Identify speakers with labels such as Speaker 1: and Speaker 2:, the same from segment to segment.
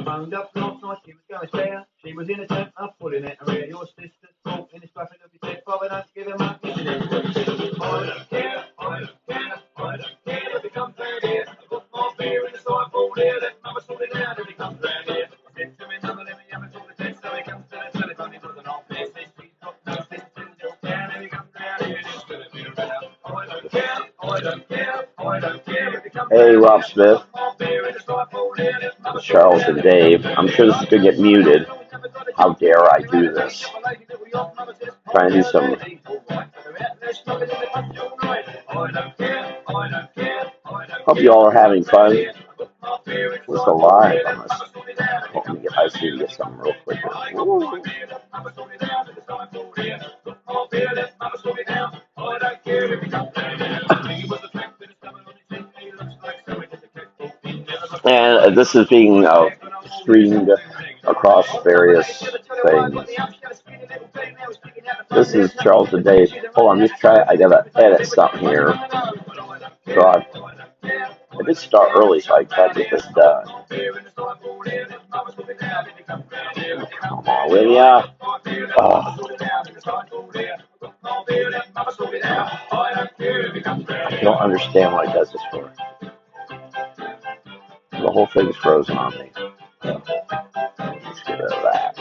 Speaker 1: phoned up last night, she was going spare. She was in a temper, pulling at her ear. Your sister's fault in this fluffy look, he said, Father, don't give him up. I don't care, I don't care, I don't care if he comes round here. I've got more beer in the sideboard here. Let mama sort it out if he comes round here. I said to me, mama, let me have a talk to Ted. So he comes to the telephone, he doesn't off this. He's got no sense in his town. If he comes round here, he's going to be around. I don't care, I don't care, I don't care if he comes
Speaker 2: Hey,
Speaker 1: round
Speaker 2: Rob
Speaker 1: here.
Speaker 2: Smith,
Speaker 1: Beer in the sideboard here. Let mama
Speaker 2: it's
Speaker 1: sort it
Speaker 2: Charles
Speaker 1: out
Speaker 2: and
Speaker 1: if he comes
Speaker 2: Dave.
Speaker 1: round
Speaker 2: I'm
Speaker 1: here.
Speaker 2: sure this is going to get muted. How dare I do this? Trying to do some. Hope you all are having fun. What's the live on this? Let me get my see to get something real quick here. Ooh. And this is being streamed across various things. This is Charles and Dave. Hold on, just try. I gotta edit something here. So I did start early, so I tried to get this done. Come on, will ya? Oh. I don't understand why it does this for. The whole thing's frozen on me. Let's get rid of that.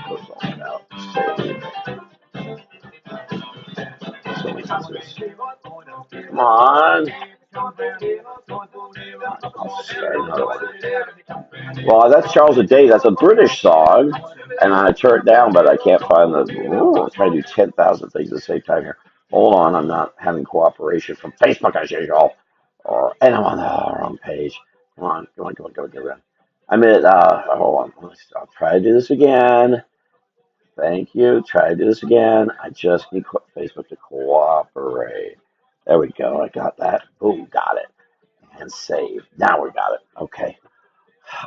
Speaker 2: Close all that out. Save. So we can just. Come on. I'll start another one. Well, that's Charles and Dave. That's a British song, and I turned it down, but I can't find the. Ooh, I'm trying to do 10,000 things at the same time here. Hold on, I'm not having cooperation from Facebook as usual. And I'm on the wrong page. Come on, come on, come on, come on, come on. I'm at. Hold on. I'll try to do this again. Thank you. Try to do this again. I just need Facebook to cooperate. There we go. I got that. Boom, got it. And save. Now we got it. Okay.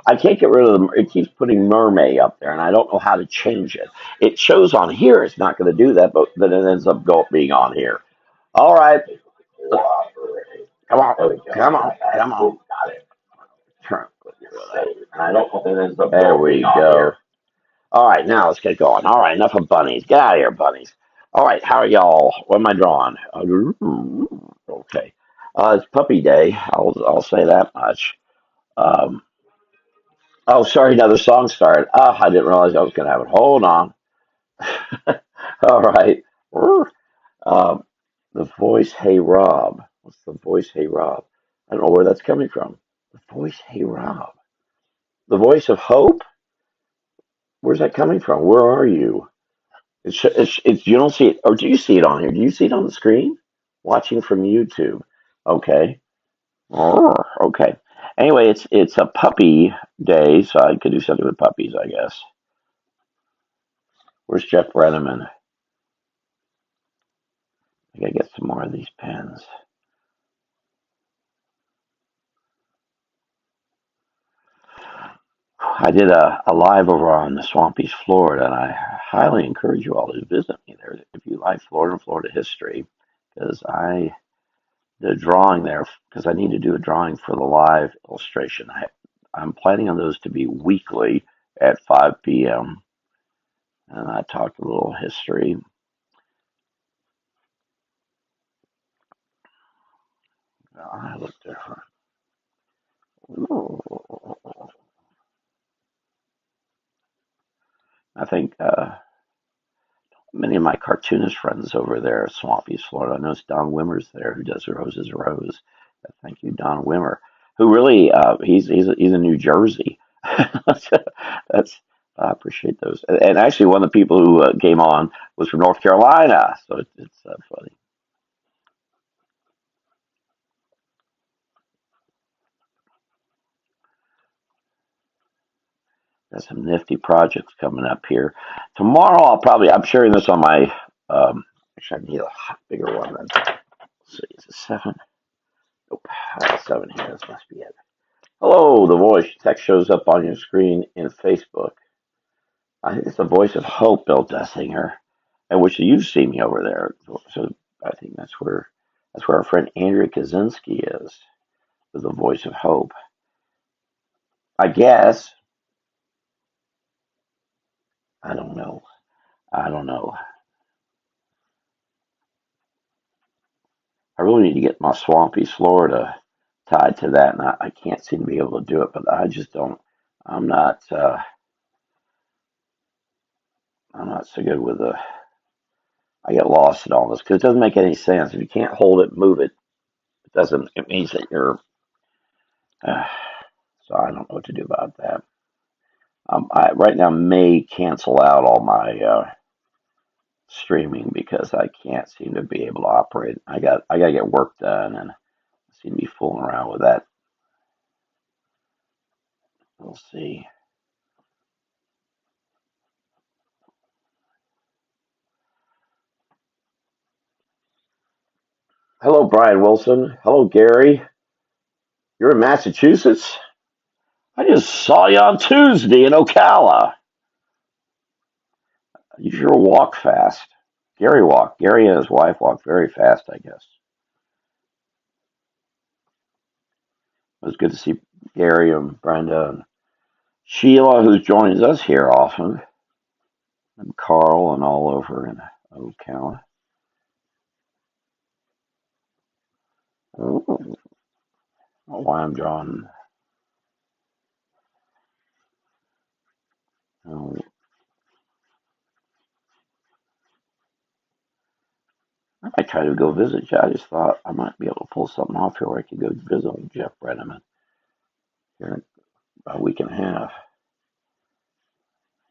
Speaker 2: I can't get rid of them. It keeps putting mermaid up there, and I don't know how to change it. It shows on here it's not going to do that, but then it ends up being on here. All right. Come on. Come on. Come on. Turn. There we go. All right, now let's get going. All right, enough of bunnies. Get out of here, bunnies. All right, how are y'all? What am I drawing? Okay. It's puppy day. I'll say that much. Um, oh, sorry, another song started. I didn't realize I was going to have it. Hold on. All right. Um, the voice, Hey Rob. What's the voice, Hey Rob? I don't know where that's coming from. The voice, Hey Rob. The voice of hope? Where's that coming from? Where are you? It's you don't see it, or do you see it on here? Do you see it on the screen? Watching from YouTube. Okay. Oh, okay. Anyway, it's a puppy day, so I could do something with puppies, I guess. Where's Jeff Brenneman? I gotta get some more of these pens. I did a live over on the Swampies, Florida, and I highly encourage you all to visit me there if you like Florida and Florida history, because I did a drawing there because I need to do a drawing for the live illustration. I'm planning on those to be weekly at 5 p.m. And I talked a little history. I look different. Ooh. I think many of my cartoonist friends over there at Swampy's, Florida. I know Don Wimmer's there who does Roses Rose. Thank you, Don Wimmer, who really he's in New Jersey. That's I appreciate those. And actually, one of the people who came on was from North Carolina, so it's funny. Got some nifty projects coming up here. Tomorrow, I'm sharing this on my. Actually, I need a bigger one. Then. Let's see, is it 7? Nope, I got 7 here. This must be it. Hello, the voice. Text shows up on your screen in Facebook. I think it's the voice of Hope, Bill Dessinger. I wish you've seen me over there. So I think that's where our friend Andrea Kaczynski is, the voice of Hope. I guess. I don't know. I don't know. I really need to get my Swampy Florida tied to that, and I can't seem to be able to do it. But I just don't. I'm not. I'm not so good with the. I get lost in all this because it doesn't make any sense. If you can't hold it, move it. It doesn't. It means that you're. Uh, so I don't know what to do about that. I right now may cancel out all my streaming because I can't seem to be able to operate. I got to get work done, and I seem to be fooling around with that. We'll see. Hello, Brian Wilson. Hello, Gary. You're in Massachusetts. I just saw you on Tuesday in Ocala. You sure walk fast. Gary walked. Gary and his wife walked very fast, I guess. It was good to see Gary and Brenda and Sheila, who joins us here often, and Carl and all over in Ocala. I don't know why I'm drawing. Oh, I might try to go visit Jeff. I just thought I might be able to pull something off here where I could go visit with Jeff Brenneman here in about a week and a half.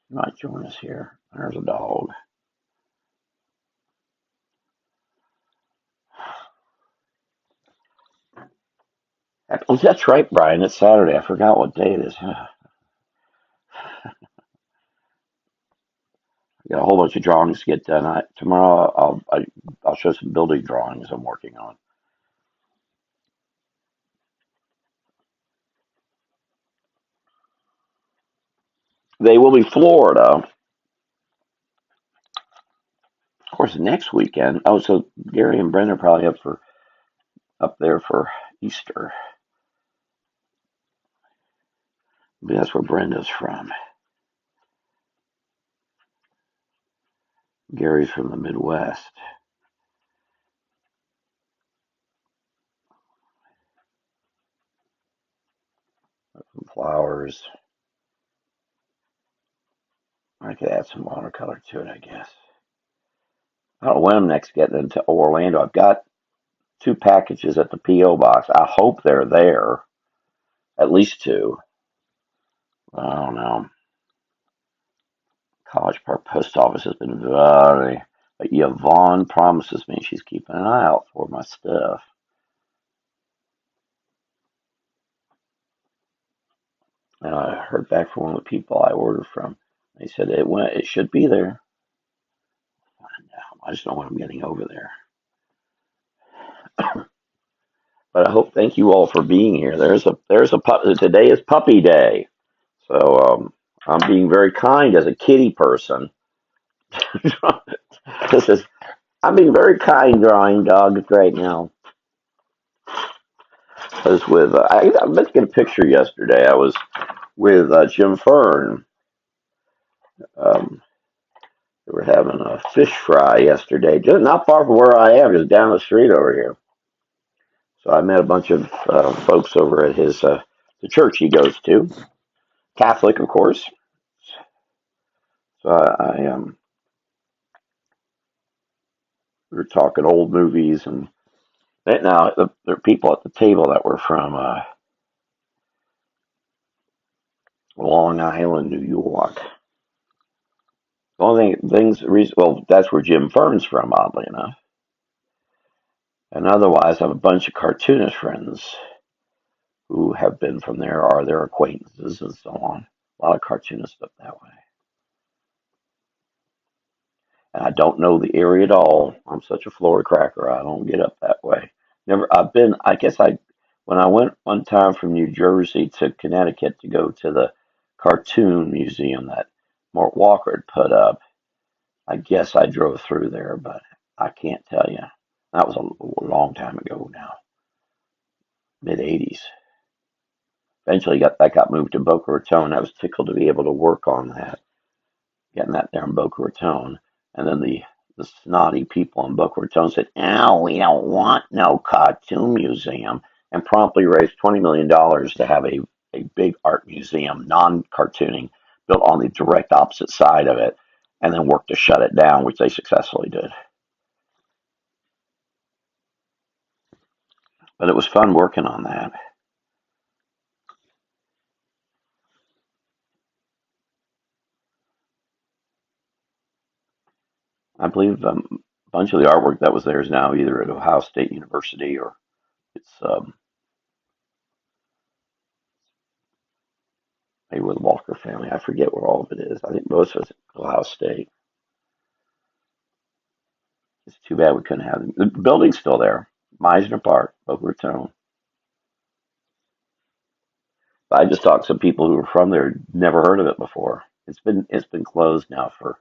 Speaker 2: He might join us here. There's a dog. Oh, that's right, Brian. It's Saturday. I forgot what day it is. I got a whole bunch of drawings to get done. Tomorrow I'll show some building drawings I'm working on. They will be Florida, of course, next weekend. Oh, so Gary and Brenda are probably up there for Easter. Maybe that's where Brenda's from. Gary's from the Midwest. Some flowers. I could add some watercolor to it, I guess. I don't know when I'm next getting into Orlando. I've got two packages at the P.O. box. I hope they're there. At least two. I don't know. College Park Post Office has been very. But Yvonne promises me she's keeping an eye out for my stuff. And I heard back from one of the people I ordered from. They said it went. It should be there. I just don't know when I'm getting over there. But I hope. Thank you all for being here. Today is Puppy Day, so I'm being very kind as a kitty person. This is I'm being very kind drawing dogs right now. I was with I meant to get a picture yesterday. I was with Jim Fern. Um, we were having a fish fry yesterday, just not far from where I am, just down the street over here. So I met a bunch of folks over at his the church he goes to, Catholic, of course. So we were talking old movies, and now there are people at the table that were from Long Island, New York. The only well, that's where Jim Fern's from, oddly enough. And otherwise, I have a bunch of cartoonist friends who have been from there, are their acquaintances, and so on. A lot of cartoonists up that way. And I don't know the area at all. I'm such a Florida cracker. I don't get up that way. Never. I've been. I guess when I went one time from New Jersey to Connecticut to go to the cartoon museum that Mort Walker had put up. I guess I drove through there, but I can't tell you. That was a long time ago now, mid '80s. Eventually got moved to Boca Raton. I was tickled to be able to work on that, getting that there in Boca Raton. And then the snotty people in Boca Raton said, "No, we don't want no cartoon museum," and promptly raised $20 million to have a big art museum, non-cartooning, built on the direct opposite side of it, and then worked to shut it down, which they successfully did. But it was fun working on that. I believe a bunch of the artwork that was there is now either at Ohio State University or it's maybe with the Walker family. I forget where all of it is. I think most of it's at Ohio State. It's too bad we couldn't have them. The building's still there, Meisner Park, Boca Raton. But I just talked to some people who were from there, never heard of it before. It's been closed now for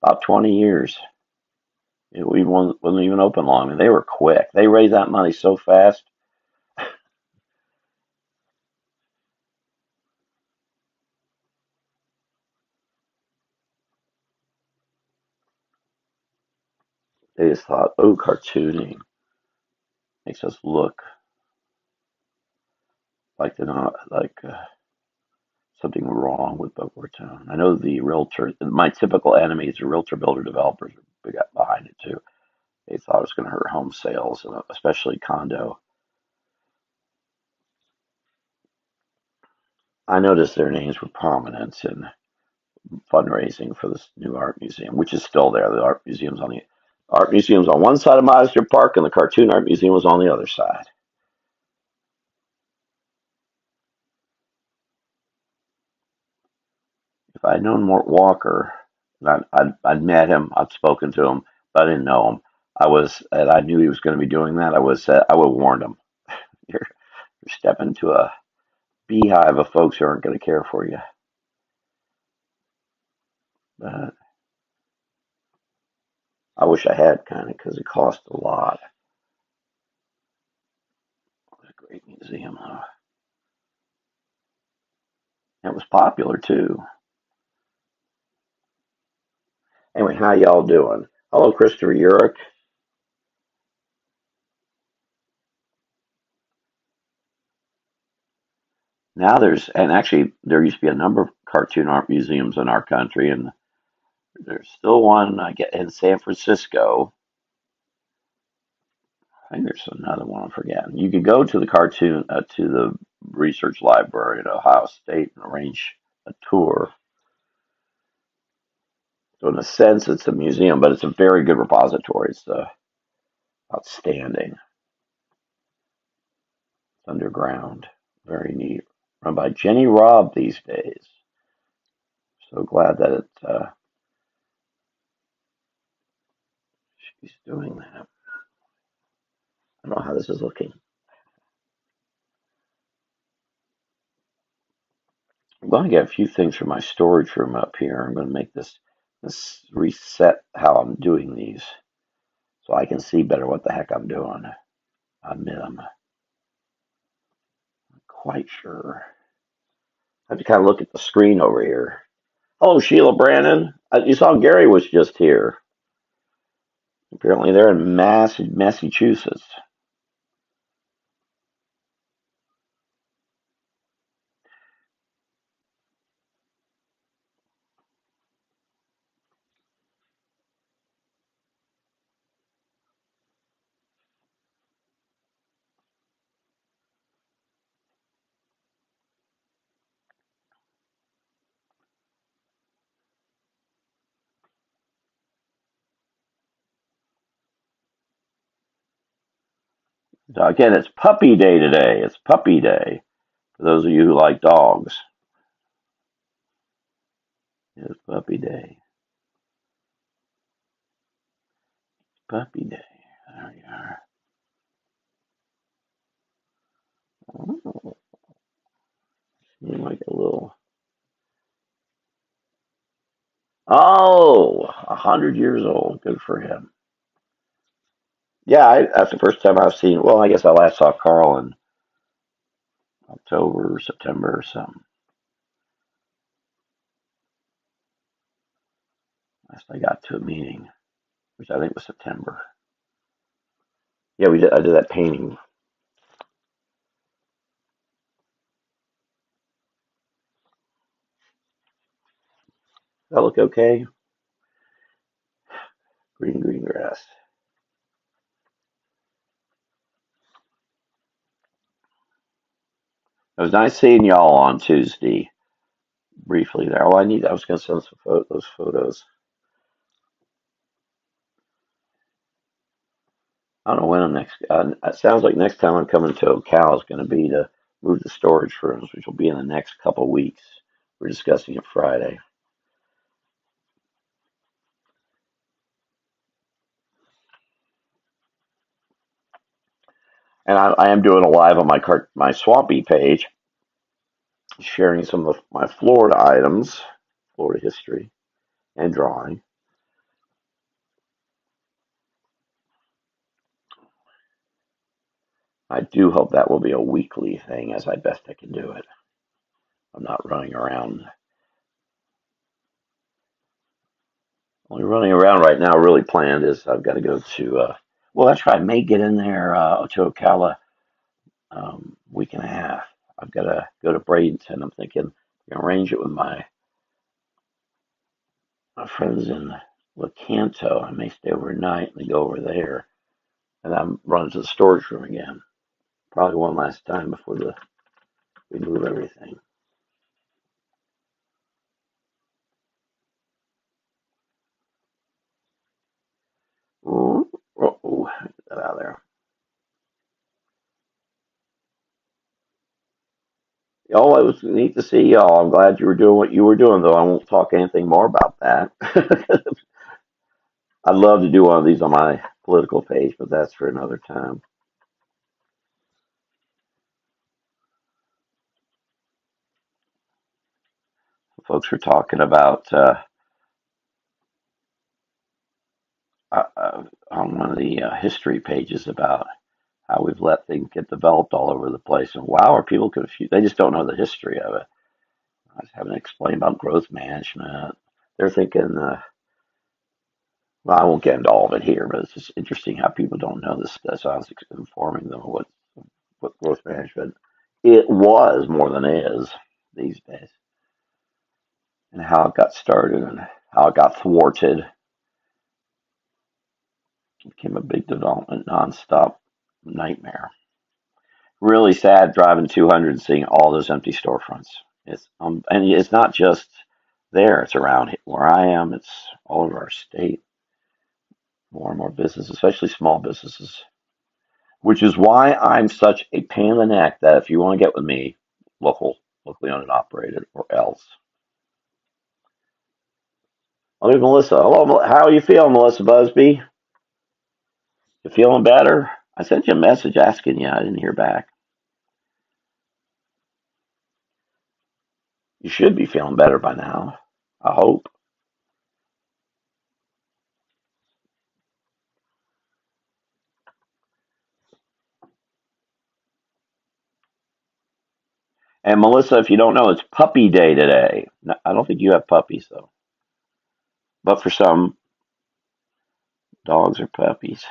Speaker 2: about 20 years. Wasn't even open long, and they were quick. They raised that money so fast. They just thought, oh, cartooning makes us look like they're not like something wrong with Boca Raton. I know the realtor, my typical enemies, the realtor builder developers, got behind it too. They thought it was going to hurt home sales, and especially condo. I noticed their names were prominent in fundraising for this new art museum, which is still there. The art museum's on one side of Meisner Park, and the cartoon art museum was on the other side. If I'd known Mort Walker, I'd met him, I'd spoken to him, but I didn't know him. And I knew he was going to be doing that. I would have warned him. You're stepping into a beehive of folks who aren't going to care for you. But I wish I had kind of because it cost a lot. It was a great museum, though. It was popular too. Anyway, how y'all doing? Hello, Christopher Urich. Now and actually, there used to be a number of cartoon art museums in our country, and there's still one I get in San Francisco. I think there's another one I'm forgetting. You could go to to the research library at Ohio State and arrange a tour. So in a sense, it's a museum, but it's a very good repository. It's outstanding. It's underground, very neat. Run by Jenny Robb these days. So glad that she's doing that. I don't know how this is looking. I'm going to get a few things from my storage room up here. I'm going to make this reset how I'm doing these so I can see better what the heck I'm doing. I admit I'm not quite sure. I have to kind of look at the screen over here. Hello, Sheila Brannon. You saw Gary was just here. Apparently they're in Massachusetts. So again, it's puppy day today. It's puppy day. For those of you who like dogs, it's puppy day. Puppy day. There you are. Oh, seem like a little. Oh, 100 years old. Good for him. Yeah, that's the first time I've seen. Well, I guess I last saw Carl in October, September, or something. Last I got to a meeting, which I think was September. Yeah, we did. I did that painting. That look okay? Green, green grass. It was nice seeing y'all on Tuesday briefly there. Oh, I was going to send those photos. I don't know when I'm next. It sounds like next time I'm coming to Ocala is going to be to move the storage rooms, which will be in the next couple of weeks. We're discussing it Friday. And I am doing a live on my Swampy page, sharing some of my Florida items, Florida history, and drawing. I do hope that will be a weekly thing, as I best I can do it. I'm not running around. Only running around right now, really planned, is I've got to go to. Well, that's right. I may get in there to Ocala week and a half. I've got to go to Bradenton. I'm thinking arrange it with my friends in Lecanto. I may stay overnight and go over there, and I'm running to the storage room again. Probably one last time before we move everything. Oh, get that out of there. Oh, it was neat to see y'all. I'm glad you were doing what you were doing, though. I won't talk anything more about that. I'd love to do one of these on my political page, but that's for another time. Folks were talking about on one of the history pages about how we've let things get developed all over the place. And wow, are people confused? They just don't know the history of it. I was having to explain about growth management. They're thinking, well, I won't get into all of it here, but it's just interesting how people don't know this stuff. So I was informing them of what growth management it was more than is these days, and how it got started and how it got thwarted. It became a big development, nonstop nightmare. Really sad driving 200 and seeing all those empty storefronts. And it's not just there; it's around where I am. It's all over our state. More and more businesses, especially small businesses, which is why I'm such a pain in the neck that if you want to get with me, locally owned and operated, or else. Oh, there's Melissa. Hello, how are you feeling, Melissa Busby? You feeling better? I sent you a message asking you. I didn't hear back. You should be feeling better by now. I hope. And Melissa, if you don't know, it's puppy day today. No, I don't think you have puppies though, but for some, dogs are puppies,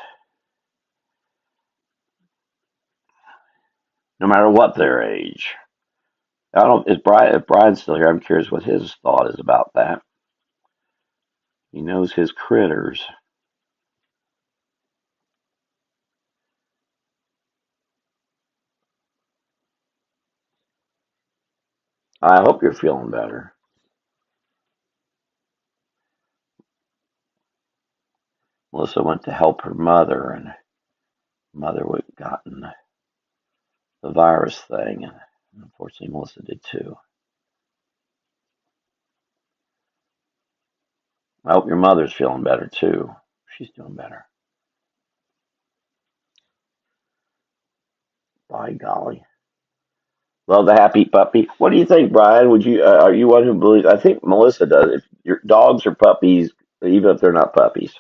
Speaker 2: no matter what their age. I don't. If Brian's still here, I'm curious what his thought is about that. He knows his critters. I hope you're feeling better. Melissa went to help her mother, and mother had gotten the virus thing, and unfortunately, Melissa did too. I hope your mother's feeling better too. She's doing better. By golly. Love the happy puppy. What do you think, Brian? Would you are you one who believes? I think Melissa does. If your dogs are puppies, even if they're not puppies.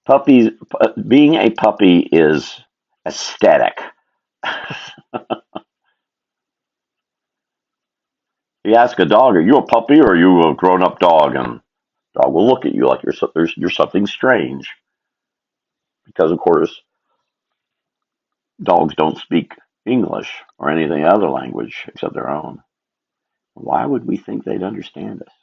Speaker 2: Puppies, being a puppy is aesthetic. You ask a dog, "Are you a puppy or are you a grown-up dog?" And dog will look at you like you're something strange because, of course, dogs don't speak English or anything other language except their own. Why would we think they'd understand us?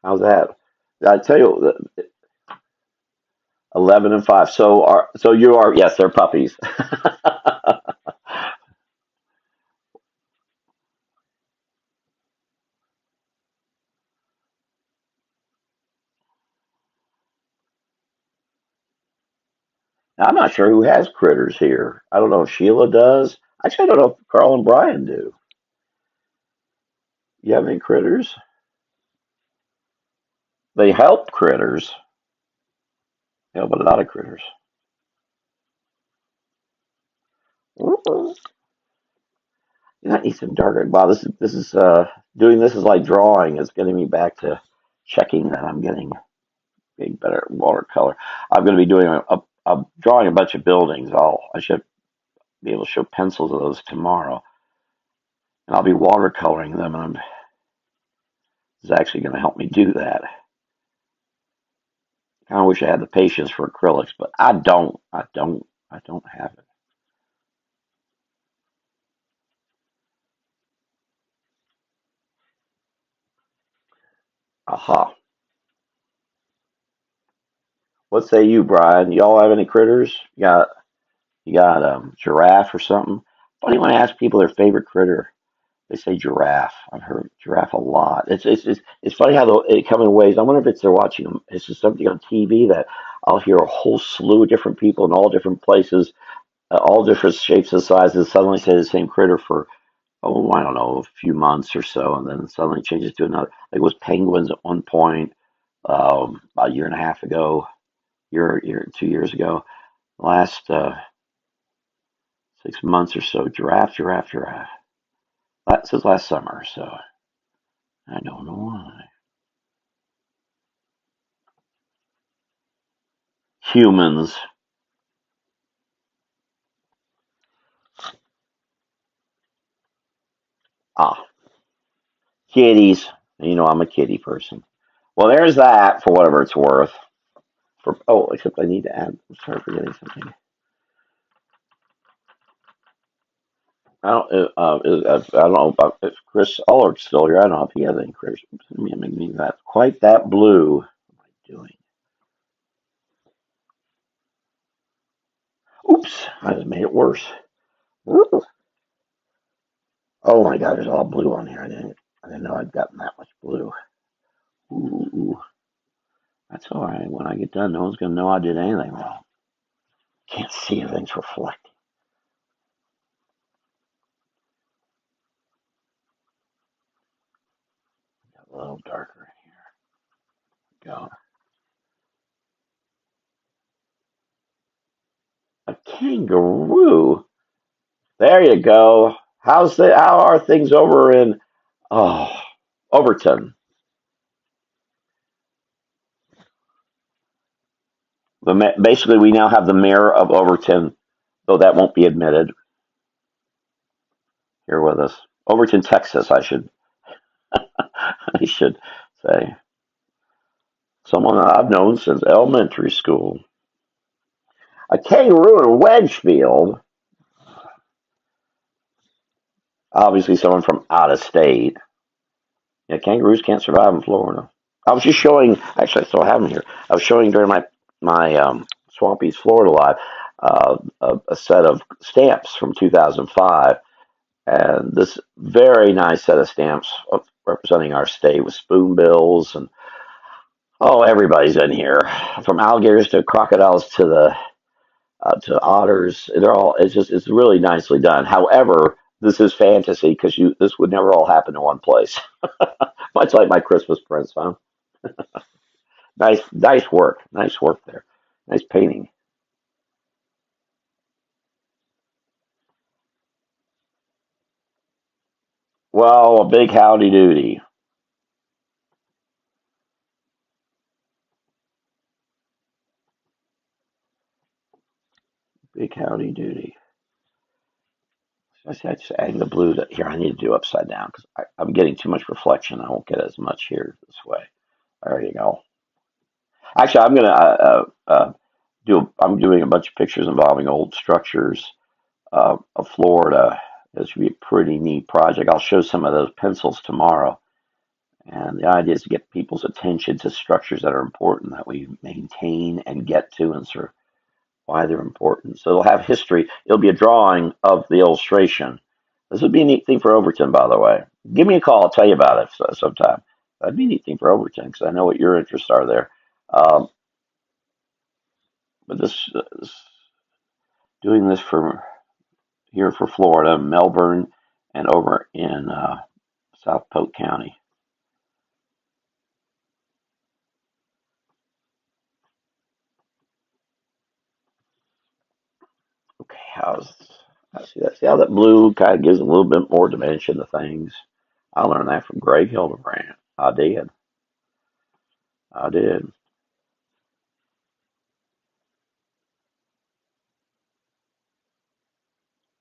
Speaker 2: How's that? I tell you, 11 and 5. So you are, yes, they're puppies. I'm not sure who has critters here. I don't know if Sheila does. Actually, I don't know if Carl and Brian do. You have any critters? They help critters. They help a lot of critters. Ooh. You know, I need some darker. Wow, this is doing this is like drawing. It's getting me back to checking that I'm getting better at watercolor. I'm going to be doing drawing a bunch of buildings. I should be able to show pencils of those tomorrow, and I'll be watercoloring them. And it's actually going to help me do that. I kind of wish I had the patience for acrylics, but I don't. I don't have it. Aha. What say you, Brian? Y'all have any critters? You got giraffe or something? Funny when I ask people their favorite critter, they say giraffe. I've heard giraffe a lot. It's funny how it comes in waves. I wonder if it's they're watching them. It's just something on TV that I'll hear a whole slew of different people in all different places, all different shapes and sizes, suddenly say the same critter for I don't know, a few months or so, and then suddenly changes to another. Like it was penguins at one point, about a year and a half ago, year 2 years ago. Last 6 months or so, giraffe. Since last summer, so I don't know why. Humans, ah, kitties. You know I'm a kitty person. Well, there's that for whatever it's worth. Except I need to add. I'm sorry, forgetting something. I don't know about if Chris Uller's still here. I don't know if he has any critters. Maybe not quite that blue. What am I doing? Oops! I just made it worse. Ooh. Oh my God! There's all blue on here. I didn't know I'd gotten that much blue. Ooh, that's all right. When I get done, no one's gonna know I did anything wrong. Can't see everything's reflecting. A little darker in here. Go. A kangaroo. There you go. How are things over in oh Overton? Basically, we now have the mayor of Overton, though that won't be admitted, here with us. Overton, Texas, I should say. Someone I've known since elementary school. A kangaroo in Wedgefield. Obviously, someone from out of state. Yeah, kangaroos can't survive in Florida. I was just showing. Actually, I still have them here. I was showing during my Swampy's Florida Live a set of stamps from 2005, and this very nice set of stamps representing our state with spoonbills and everybody's in here, from alligators to crocodiles to otters. They're all. It's really nicely done. However, this is fantasy because this would never all happen in one place. Much like my Christmas prints, huh? Nice work there. Nice painting. Well, a big howdy doody. Big howdy doody. I see. I just adding the blue to here. I need to do upside down because I'm getting too much reflection. I won't get as much here this way. There you go. Actually, I'm gonna do. I'm doing a bunch of pictures involving old structures of Florida. This should be a pretty neat project. I'll show some of those pencils tomorrow. And the idea is to get people's attention to structures that are important that we maintain and get to and sort of why they're important. So it'll have history. It'll be a drawing of the illustration. This would be a neat thing for Overton, by the way. Give me a call. I'll tell you about it sometime. That'd be a neat thing for Overton because I know what your interests are there. Um, but this doing this for here for Florida, Melbourne, and over in South Polk County. Okay, I see that? See how that blue kind of gives a little bit more dimension to things. I learned that from Greg Hildebrand. I did. I did.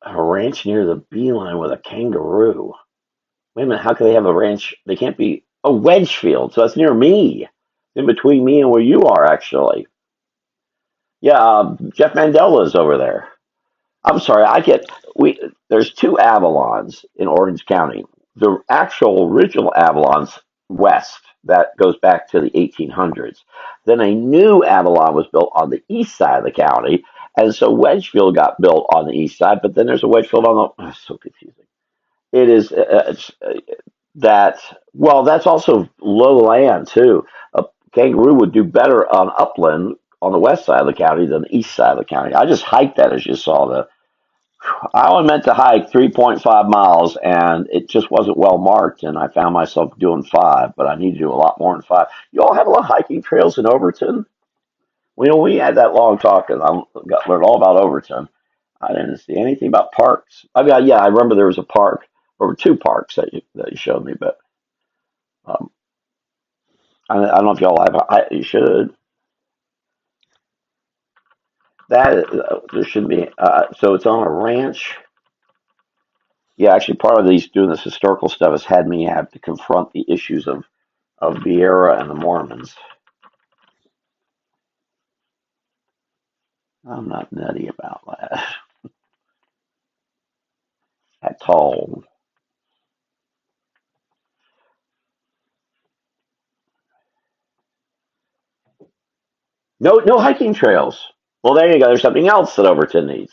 Speaker 2: A ranch near the beeline with a kangaroo. Wait a minute, how can they have a ranch? They can't be a Wedgefield, so that's near me. In between me and where you are, actually. Yeah, Jeff Mandela is over there. I'm sorry, I get we. There's two Avalons in Orange County. The actual original Avalon's west that goes back to the 1800s. Then a new Avalon was built on the east side of the county, and so Wedgefield got built on the east side. But then there's a Wedgefield on the. Oh, so confusing. It is that. Well, that's also low land too. A kangaroo would do better on upland on the west side of the county than the east side of the county. I just hiked that as you saw the I only meant to hike 3.5 miles and it just wasn't well marked. And I found myself doing five, but I need to do a lot more than five. You all have a lot of hiking trails in Overton? Well, we had that long talk and learned all about Overton. I didn't see anything about parks. I mean, yeah, I remember there was a park, or two parks that you showed me, but um, I don't know if y'all have. You should. That there should be. So it's on a ranch. Yeah, actually, part of these doing this historical stuff has had me have to confront the issues of Vieira and the Mormons. I'm not nutty about that at all. No, no hiking trails. Well, there you go. There's something else that Overton needs.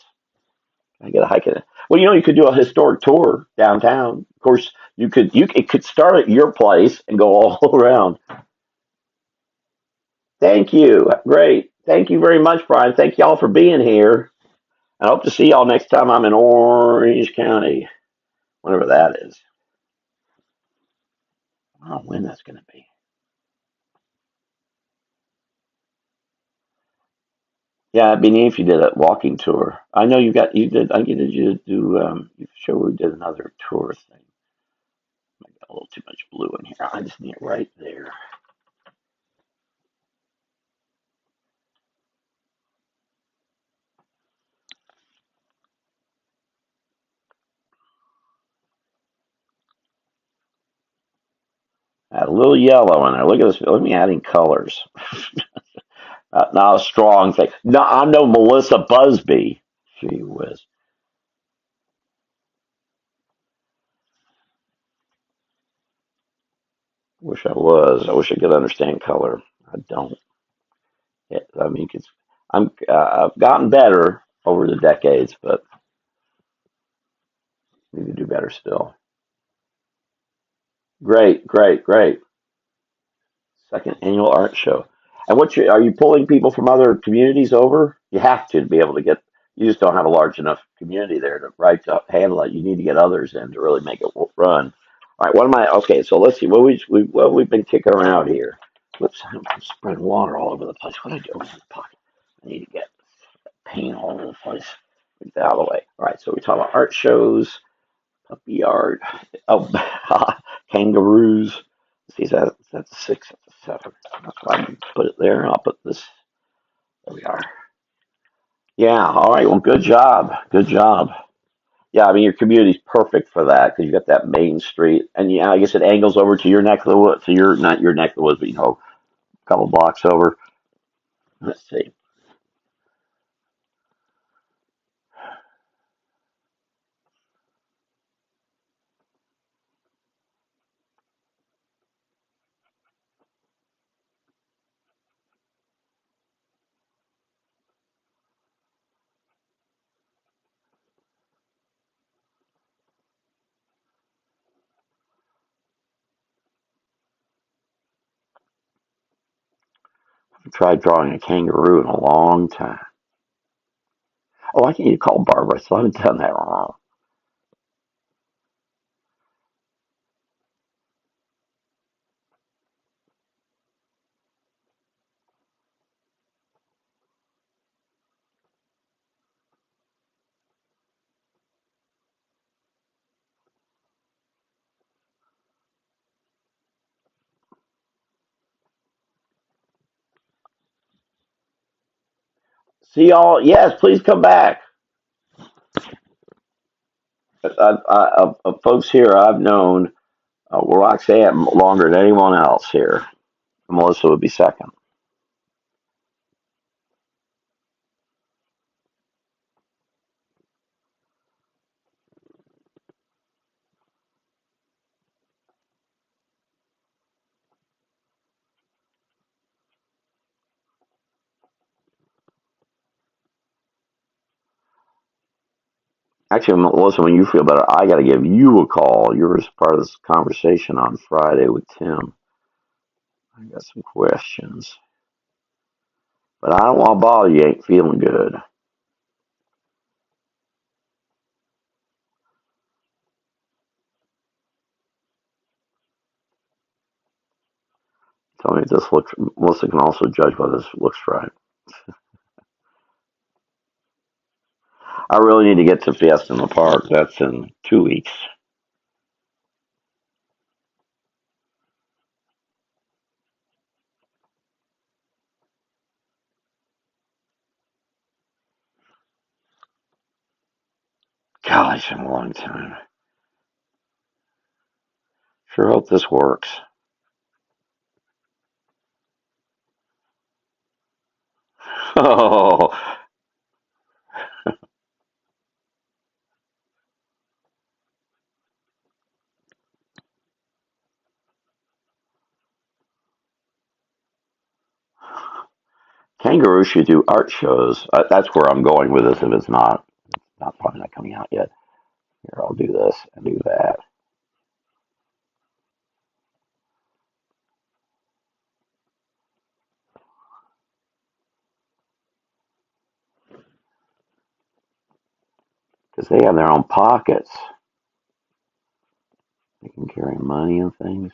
Speaker 2: I get a hike in it. Well, you could do a historic tour downtown. Of course, you it could start at your place and go all around. Thank you. Great. Thank you very much, Brian. Thank y'all for being here. I hope to see y'all next time I'm in Orange County, whatever that is. I don't know when that's going to be. Yeah, it'd be neat if you did a walking tour. I know you did. I did you do you sure we did another tour thing. I got a little too much blue in here. I just need it right there. Add a little yellow in there. Look at this. Look at me adding colors. Not a strong thing. No, I'm no Melissa Busby. Gee whiz. Wish I was. I wish I could understand color. I don't. I mean, I've gotten better over the decades, but need to do better still. Great, great, great. Second annual art show. And are you pulling people from other communities over? You have to be able to get. You just don't have a large enough community there to handle it. You need to get others in to really make it run. All right, what am I? Okay, so let's see what we've been kicking around here. Whoops, I'm spreading water all over the place. What do I do in the pocket? I need to get paint all over the place. Get that out of the way. All right, so we talk about art shows, puppy art. Oh, kangaroos. See, that's a 6, that's a 7. That's why I put it there. I'll put this. There we are. Yeah. All right. Well, good job. Good job. Yeah. I mean, your community's perfect for that because you got that main street, and yeah, I guess it angles over to your neck of the woods. So you're not your neck of the woods, but a couple blocks over. Let's see. I've tried drawing a kangaroo in a long time. Oh, I can't even call Barbara, so I haven't done that wrong. See y'all. Yes, please come back. Folks here I've known Roxanne longer than anyone else here. Melissa would be second. Actually, Melissa, when you feel better, I got to give you a call. You were part of this conversation on Friday with Tim. I got some questions, but I don't want to bother you. Ain't feeling good. Tell me if this looks. Melissa can also judge whether this looks right. I really need to get to Fiesta in the Park. That's in 2 weeks. God, it's been a long time. Sure hope this works. Oh, kangaroos should do art shows. That's where I'm going with this. If it's not probably not coming out yet. Here, I'll do this and do that because they have their own pockets. They can carry money and things.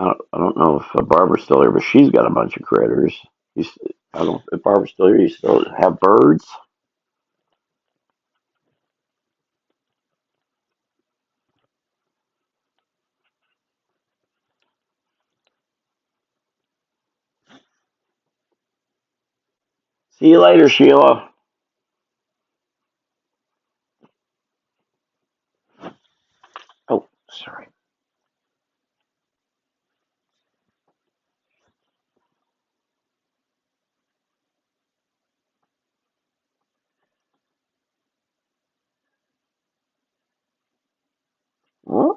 Speaker 2: I don't know if Barbara's still here, but she's got a bunch of critters. You, I don't. If Barbara's still here, you still have birds. See you later, Sheila. Oh, sorry. Huh?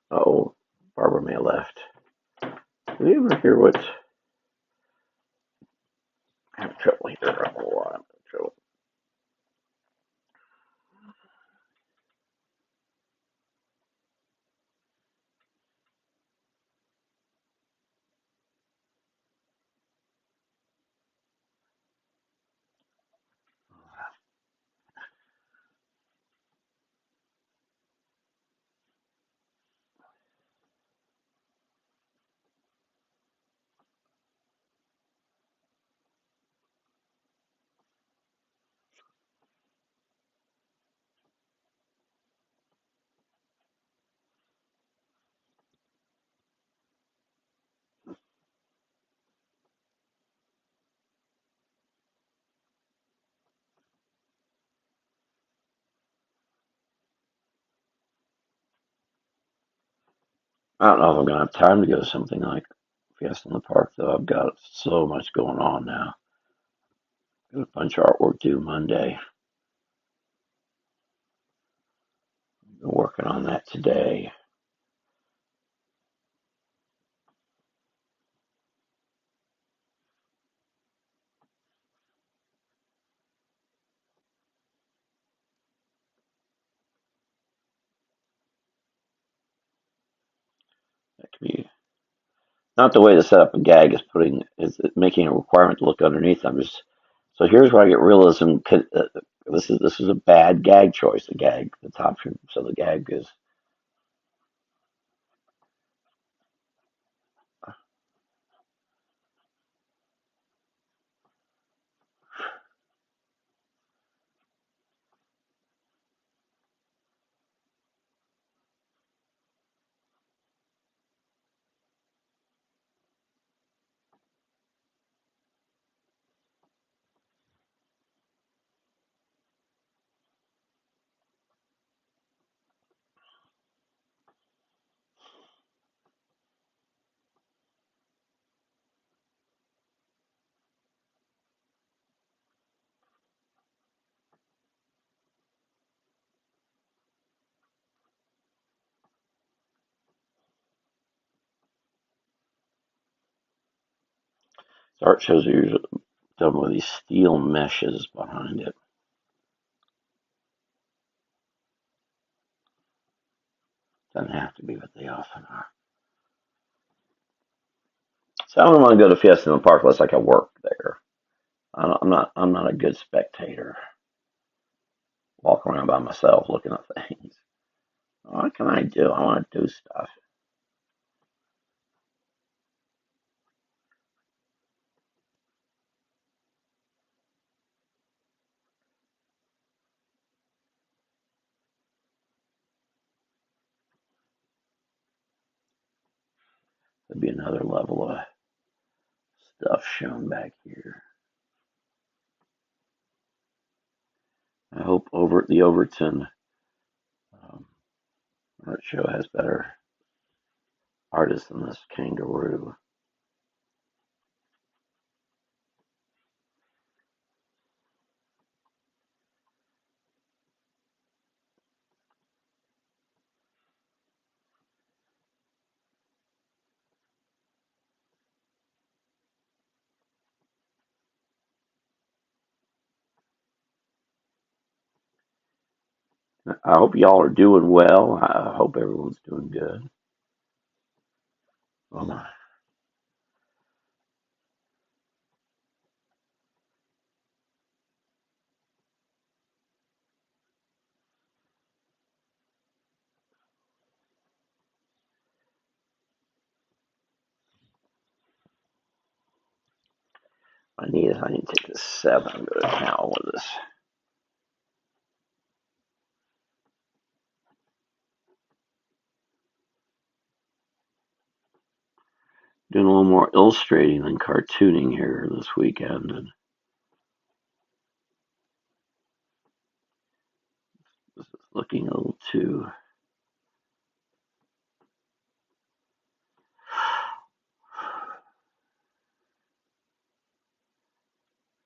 Speaker 2: Oh, Barbara may have left. Did you ever hear what? I have trouble here. A lot of trouble. I don't know if I'm gonna have time to go to something like Fiesta in the Park though. I've got so much going on now. Got a bunch of artwork due Monday. Been working on that today. That could be not the way to set up a gag is making a requirement to look underneath. I'm just so here's where I get realism. This is a bad gag choice. The gag, the top so the gag is. Art shows are usually done with these steel meshes behind it. Doesn't have to be, but they often are. So I don't want to go to Fiesta in the Park unless I can work there. I'm not a good spectator. Walk around by myself looking at things. What can I do? I want to do stuff. There'd be another level of stuff shown back here. I hope over the Overton um, art show has better artists than this kangaroo. I hope y'all are doing well. I hope everyone's doing good. Oh my. I need to take this 7 and go to town with this. Doing a little more illustrating than cartooning here this weekend, and this is looking a little too.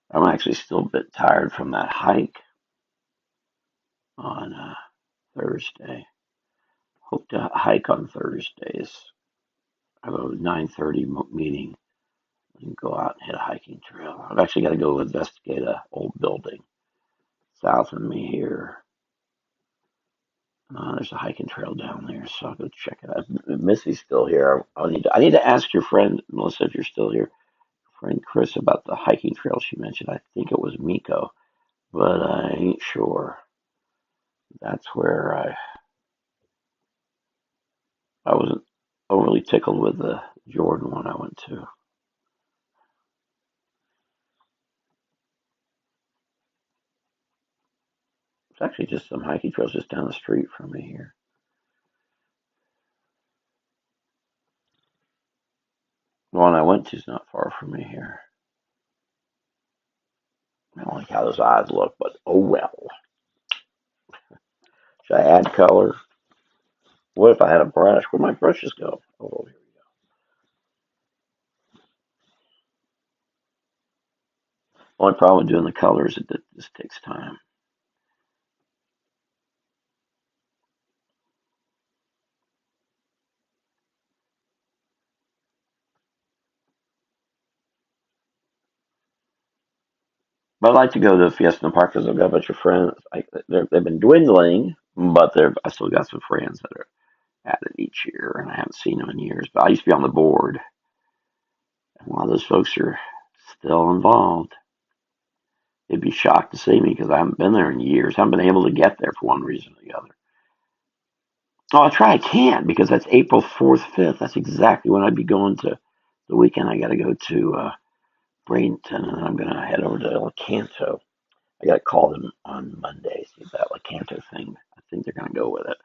Speaker 2: I'm actually still a bit tired from that hike on Thursday. Hope to hike on Thursdays. I have a 9:30 meeting and go out and hit a hiking trail. I've actually got to go investigate a old building south of me here. There's a hiking trail down there, so I'll go check it out. Missy's still here. I need to ask your friend Melissa if you're still here. Friend Chris about the hiking trail she mentioned. I think it was Miko, but I ain't sure. That's where I wasn't overly tickled with the Jordan one I went to. It's actually just some hiking trails just down the street from me here. The one I went to is not far from me here. I don't like how those eyes look, but oh well. Should I add color? What if I had a brush? Where'd my brushes go? Oh, here we go. Only problem with doing the colors is that this takes time. But I like to go to Fiesta Park because I've got a bunch of friends. They've been dwindling, but I still got some friends that are at it each year, and I haven't seen them in years. But I used to be on the board, and a lot of those folks are still involved. They'd be shocked to see me because I haven't been there in years. I haven't been able to get there for one reason or the other. Oh, I try. I can't because that's April 4th, 5th. That's exactly when I'd be going to the weekend. I got to go to Bradenton, and I'm going to head over to El Canto. I got to call them on Monday, see if that El Canto thing. I think they're going to go with it.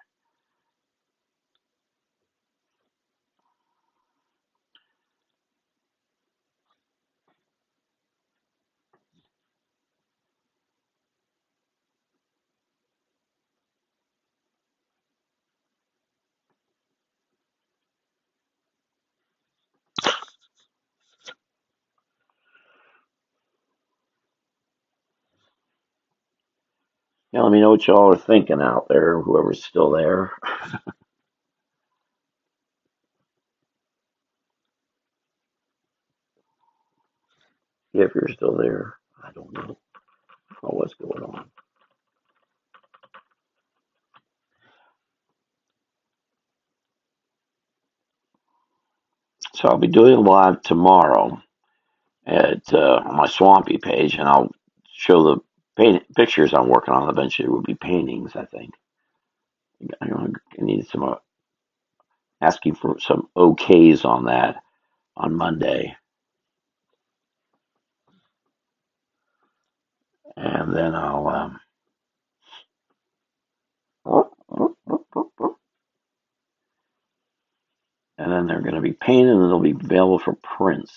Speaker 2: Yeah, let me know what y'all are thinking out there, whoever's still there. If you're still there, I don't know what's going on. So I'll be doing a live tomorrow at my Swampy page, and I'll show the pictures I'm working on. Eventually, will be paintings. I think I need some asking for some OKs on that on Monday, and then I'll and then they're going to be painted and they'll be available for prints.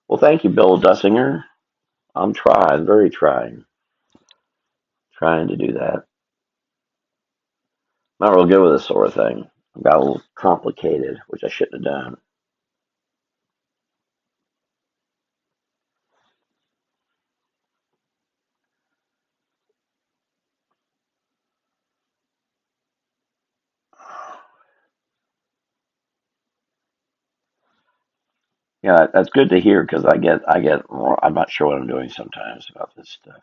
Speaker 2: Well, thank you, Bill Dussinger. I'm trying, very trying to do that. Not real good with this sort of thing. I got a little complicated, which I shouldn't have done. Yeah, that's good to hear because I get I'm not sure what I'm doing sometimes about this stuff.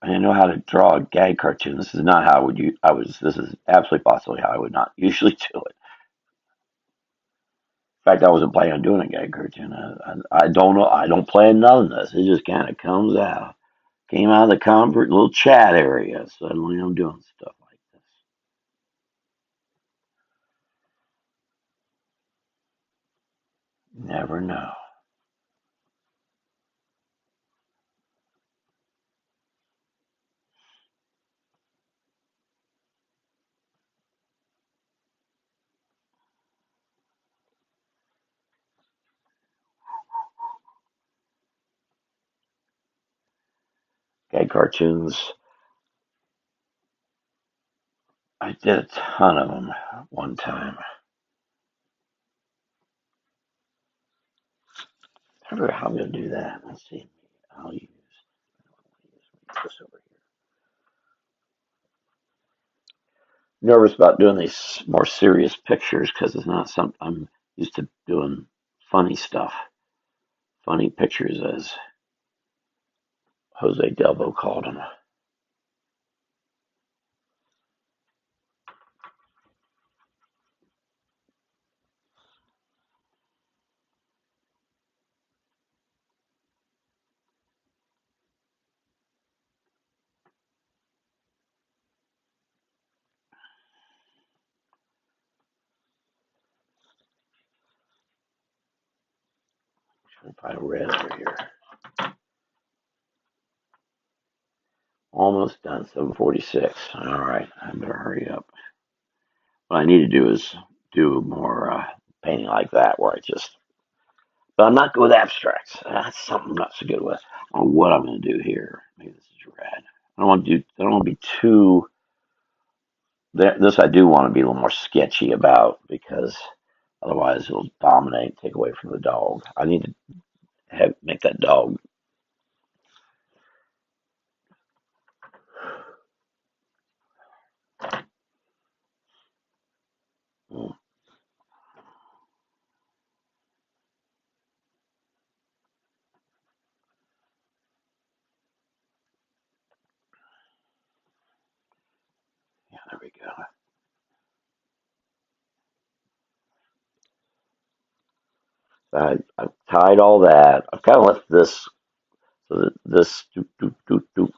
Speaker 2: I know how to draw a gag cartoon. This is not how I was. This is absolutely possibly how I would not usually do it. In fact, I wasn't planning on doing a gag cartoon. I don't know. I don't plan none of this. It just kind of comes out. Came out of the comfort little chat area. Suddenly I'm doing stuff like this. Never know. Gag cartoons. I did a ton of them one time. How I'm going to do that? Let's see. I'll use this over here. Nervous about doing these more serious pictures because it's not something I'm used to doing. Funny stuff, funny pictures, as Jose Delbo called them. Probably red over here. Almost done. 7:46. All right, I better hurry up. What I need to do is do more painting like that, where I just But I'm not good with abstracts. That's something I'm not so good with. I don't know what I'm going to do here. Maybe this is red. I don't want to do. I don't want to be too. This I do want to be a little more sketchy about because otherwise it'll dominate, take away from the dog. I need to make that dog. Mm, yeah, there we go. I've tied all that. I've kind of left this so that this. Doop, doop, doop, doop.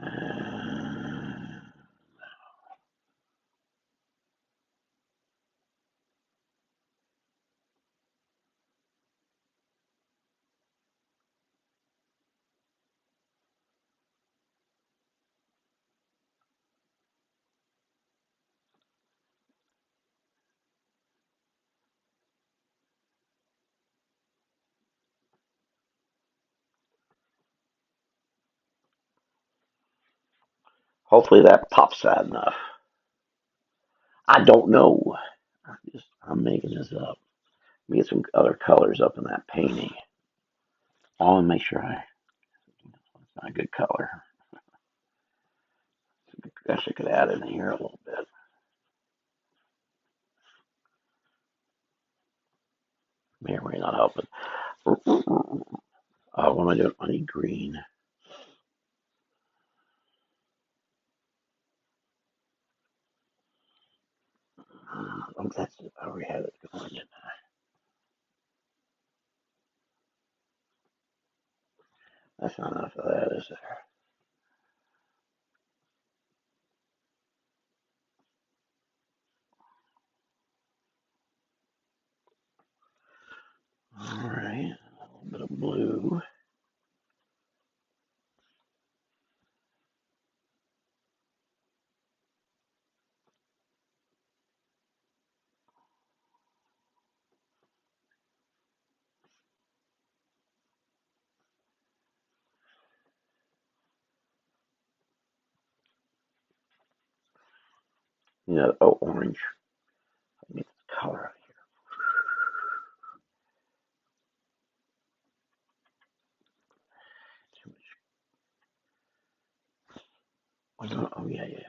Speaker 2: Uh, hopefully that pops that enough. I don't know. I'm making this up. Let me get some other colors up in that painting. I want to make sure it's not a good color. I guess I could add in here a little bit. May or may not help it. What am I doing? I need green. That's it. I already had it going. That's not enough of that, is there? All right. A little bit of blue. Orange. Let me get this color out of here. Oh, yeah, yeah.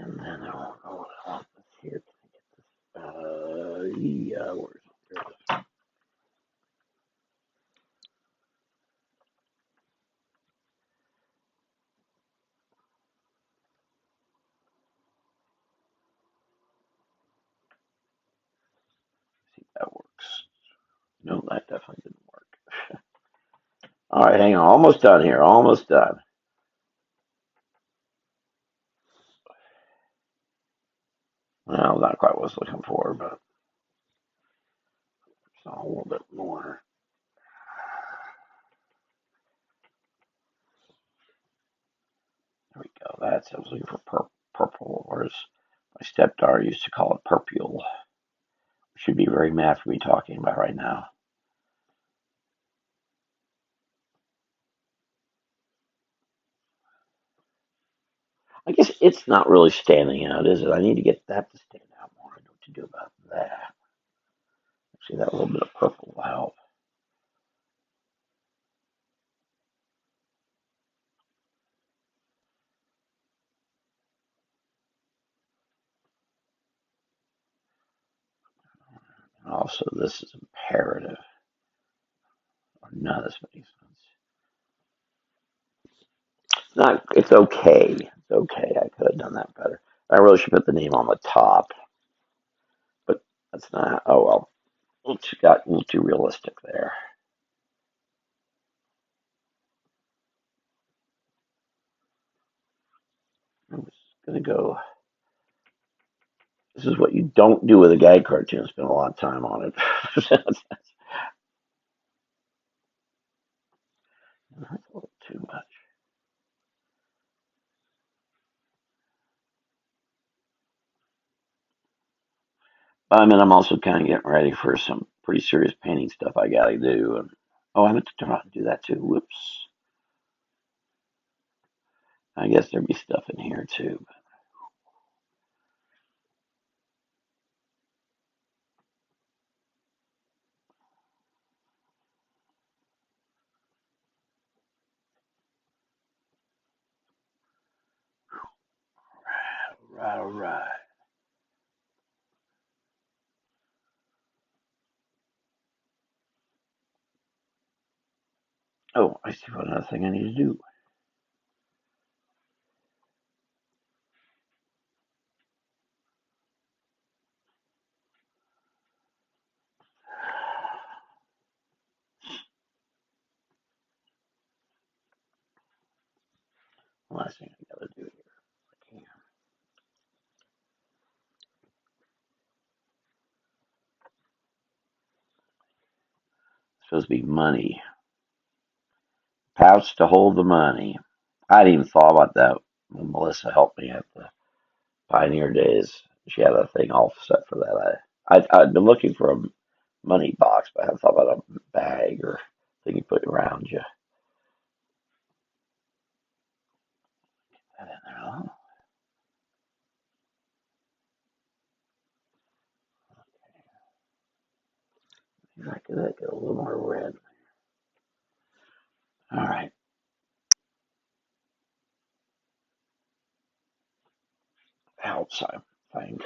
Speaker 2: And then I want this here. Yeah, where's it? See if that works. No, that definitely didn't work. All right, hang on. Almost done here. Almost done. Well, not quite what I was looking for, but it's a little bit more. There we go. I was looking for purple, or as my stepdaughter used to call it, purple. Should be very mad for me talking about right now. I guess it's not really standing out, is it? I need to get that to stand out more. I know what to do about that. See, that little bit of purple will help. And also, this is imperative. Or none of this makes sense. Not. It's okay. It's okay. I could have done that better. I really should put the name on the top, but that's not. Oh well, got a little too realistic there. I'm just gonna go. This is what you don't do with a gag cartoon. Spend a lot of time on it. That's a little too much. I mean, I'm also kind of getting ready for some pretty serious painting stuff I gotta do. And oh, I meant to turn out and do that too. Whoops. I guess there'd be stuff in here too. All right. Oh, I see what another thing I need to do. Last thing I gotta do here. It's supposed to be money. Pouch to hold the money. I hadn't even thought about that when Melissa helped me at the Pioneer Days. She had a thing all set for that. I'd been looking for a money box, but I hadn't thought about a bag or thing you put around you. That in there, huh? Maybe I could get a little more red. All right. Helps, I think.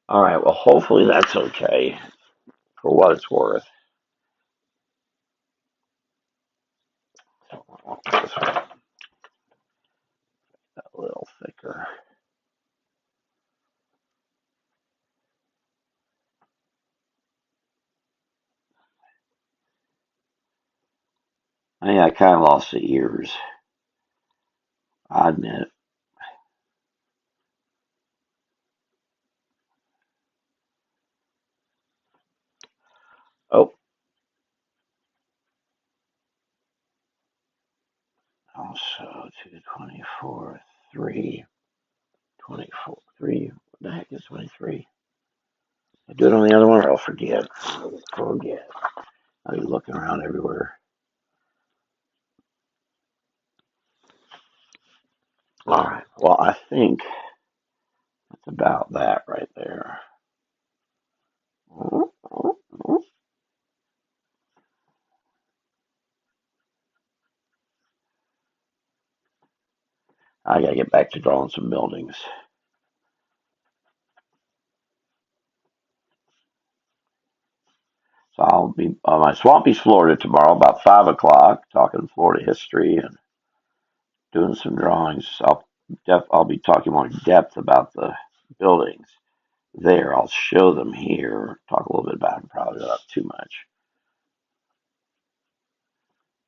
Speaker 2: All right. Well, hopefully that's okay for what it's worth. A little thicker. Yeah, I kind of lost the ears. I admit. Oh, also 224, 3, 24, 3. What the heck is 23? I do it on the other one or I'll forget. Forget. I'll be looking around everywhere. All right. Well, I think that's about that right there. I gotta get back to drawing some buildings. So I'll be on my Swampy's, Florida tomorrow about 5 o'clock, talking Florida history and doing some drawings. I'll be talking more in depth about the buildings there. I'll show them here. Talk a little bit about them. Probably not too much.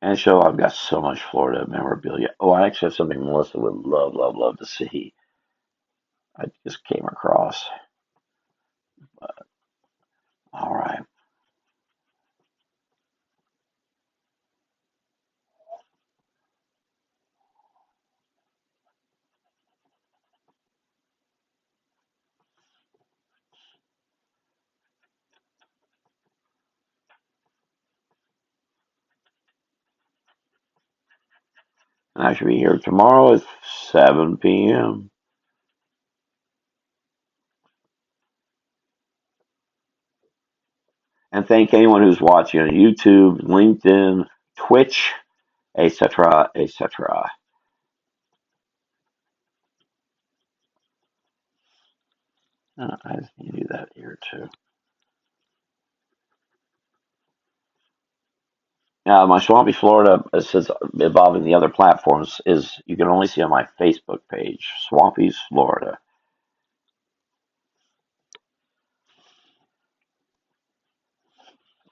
Speaker 2: And show I've got so much Florida memorabilia. Oh, I actually have something Melissa would love, love, love to see. I just came across. All right. And I should be here tomorrow at 7 p.m. And thank anyone who's watching on YouTube, LinkedIn, Twitch, etc., etc. I just need to do that here too. My Swampy Florida, it says involving the other platforms, is you can only see on my Facebook page, Swampy's Florida.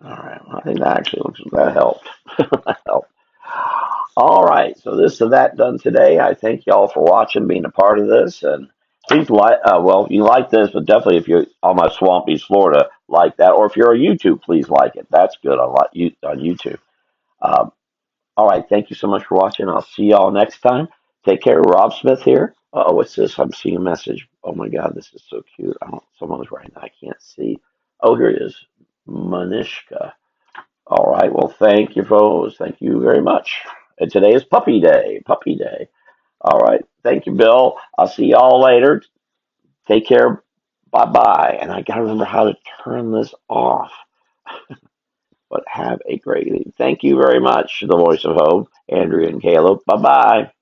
Speaker 2: All right, well, I think that actually looks that helped. That helped. All right, so this and that done today. I thank y'all for watching, being a part of this, and please like. Well, if you like this, but definitely if you're on my Swampy's Florida, like that, or if you're on YouTube, please like it. That's good on you on YouTube. Um, All right. Thank you so much for watching. I'll see y'all next time. Take care. Rob Smith here. Oh, what's this? I'm seeing a message. Oh my God, this is so cute. I don't, someone's writing. I can't see. Oh, here it is. Manishka. All right. Well, thank you, folks. Thank you very much. And today is Puppy Day. Puppy Day. All right. Thank you, Bill. I'll see y'all later. Take care. Bye bye. And I got to remember how to turn this off. But have a great evening. Thank you very much, the voice of hope, Andrea and Caleb. Bye bye.